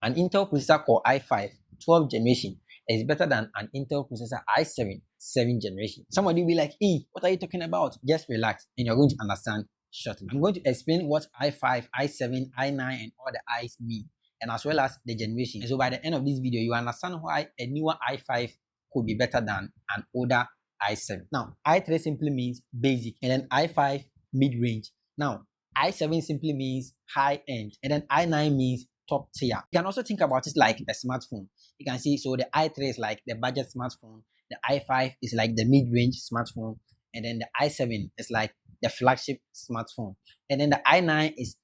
An Intel processor Core i5 12th generation is better than an Intel processor i7 7th generation. Somebody will be like, what are you talking about? Just relax and you're going to understand shortly. I'm going to explain what i5, i7, i9 and all the i's mean, and as well as the generation. And so by the end of this video, you understand why a newer i5 could be better than an older i7. Now, i3 simply means basic, and then i5 mid-range. Now, i7 simply means high end, and then i9 means top tier. You can also think about it like a smartphone. You can see, so the i3 is like the budget smartphone, the i5 is like the mid-range smartphone, and then the i7 is like the flagship smartphone, and then the i9 is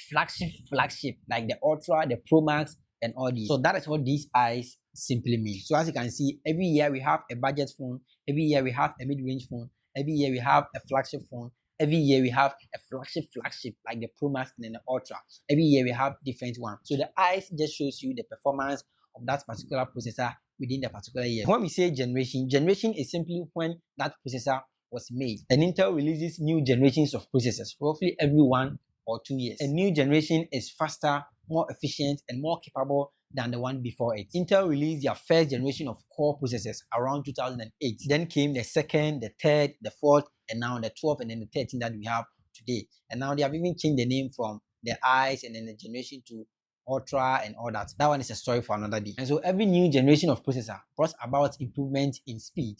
flagship like the Ultra, the Pro Max, and all these. So that is what these i's simply mean. So as you can see, every year we have a budget phone, every year we have a mid-range phone, every year we have a flagship phone, every year we have a flagship like the Pro Max and then the Ultra. Every year we have different ones. So the i's just shows you the performance of that particular processor within the particular year. When we say generation is simply when that processor was made. And Intel releases new generations of processors roughly every 1 or 2 years. A new generation is faster, more efficient, and more capable than the one before it. Intel released their first generation of core processors around 2008. Then came the second, the third, the fourth, and now the 12th, and then the 13th that we have today. And now they have even changed the name from the i's and then the generation to Ultra and all that. That one is a story for another day. And so every new generation of processor brought about improvement in speed,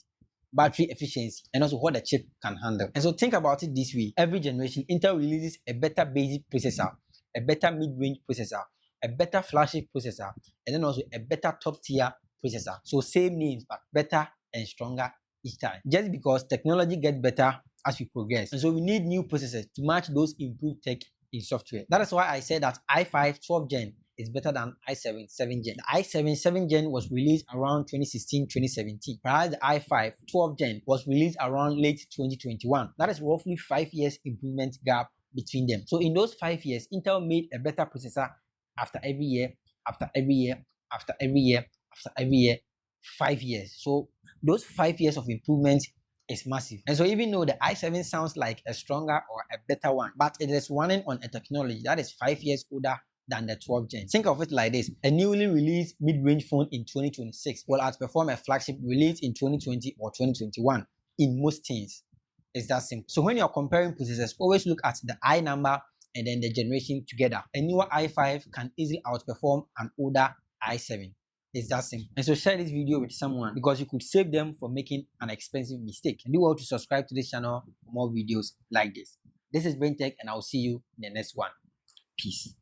battery efficiency, and also what the chip can handle. And so think about it this way. Every generation, Intel releases a better basic processor, a better mid-range processor, a better flagship processor, and then also a better top-tier processor. So same names, but better and stronger each time. Just because technology gets better as we progress. And so we need new processors to match those improved tech in software. That is why I said that i5 12th gen is better than i7 7th gen. The i7 7th gen was released around 2016-2017. Whereas the i5 12th gen was released around late 2021. That is roughly 5 years improvement gap between them. So in those 5 years, Intel made a better processor after every year, after every year, after every year, after every year, 5 years. So those 5 years of improvement is massive. And so even though the i7 sounds like a stronger or a better one, but it is running on a technology that is 5 years older than the 12th gen. Think of it like this: a newly released mid-range phone in 2026 will outperform a flagship released in 2020 or 2021 in most things. It's that simple. So when you're comparing processors, always look at the i number and then the generation together. A newer i5 can easily outperform an older i7. It's that simple. And so share this video with someone because you could save them from making an expensive mistake. And do well to subscribe to this channel for more videos like this. This is Brain Tech, and I'll see you in the next one. Peace.